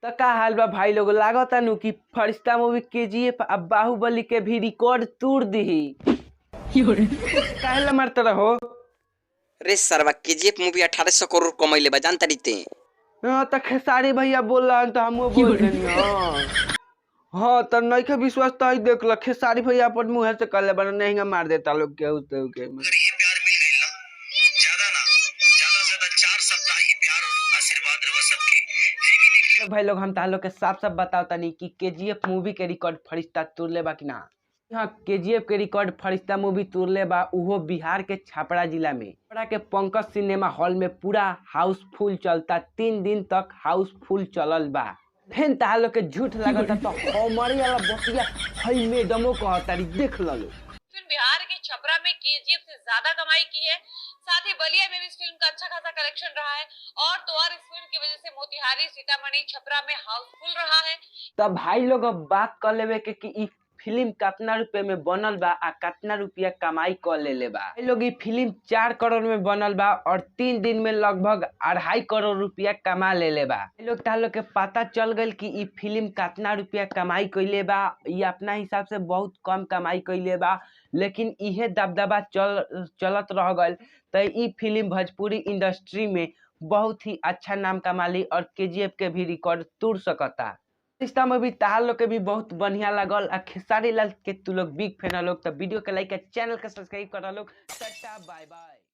तो का हाल बा भाई लोग, लागता नु कि फरिश्ता मूवी केजीएफ अब बाहुबली के भी रिकॉर्ड तोड़ दी। काहे मारता रहो। रे सरवा केजीएफ मूवी 1800 करोड़ कमैले बा जानता रही। हाँ तो खेसारी भैया बोल रहा तो हम बोल देनी। हाँ तो नहीं का विश्वास तो देख लो, खेसारी भैया अपन मुँह से कर ले बना नहीं मार देता लोग के उस के ये प्यार मिल गई ना, ज्यादा ना, ज्यादा से ज्यादा 4 सप्ताह ये प्यार और आशीर्वाद रहो सबके। तो भाई लोग हम तालो के साफ साफ बताओ तनी कि केजीएफ मूवी के रिकॉर्ड फरिश्ता तोड़ ले बा कि ना। हाँ, केजीएफ के रिकॉर्ड फरिश्ता मूवी तोड़ ले बा, उहो बिहार के छपरा जिला में। छपरा के पंकज सिनेमा हॉल में पूरा हाउसफुल चलता, 3 दिन तक हाउसफुल चलल बा। फिर तालो के झूठ लगता तो हमारी वाला बतिया हई मैडमो कहतारी देख लो। फिल्म बिहार के छपरा में केजीएफ से ज्यादा कमाई की है। साथ ही बलिया में भी इस फिल्म का अच्छा खासा कलेक्शन रहा है और तो और इस फिल्म की वजह से मोतिहारी, सीतामढ़ी, छपरा में हाउसफुल रहा है। तब भाई लोग अब बात कर लेवे के कि फिल्म कितना रुपए में बनल बा आ कितना रुपया कमाई कर ले बा। भाई लोग ये फिल्म 4 करोड़ में बनल बा और 3 दिन में लगभग 2.5 करोड़ रुपया कमा ले बा। भाई लोग तालो के पता चल गल कि ये फिल्म कितना रुपया कमाई कैले बा। ये अपना हिसाब से बहुत कम कमाई कैले बा, लेकिन इहे दबदबा चलत रह गल तो ये फिल्म भोजपुरी इंडस्ट्री में बहुत ही अच्छा नाम कमा ली और केजीएफ के भी रिकॉर्ड तोड़ सकता। रिश्ता में भी तार लोग के भी बहुत बढ़िया लगल। खेसारी लाल के तू लोग बिग फैन लोग तो वीडियो के लाइक चैनल के सब्सक्राइब कर लोग। Tata bye by.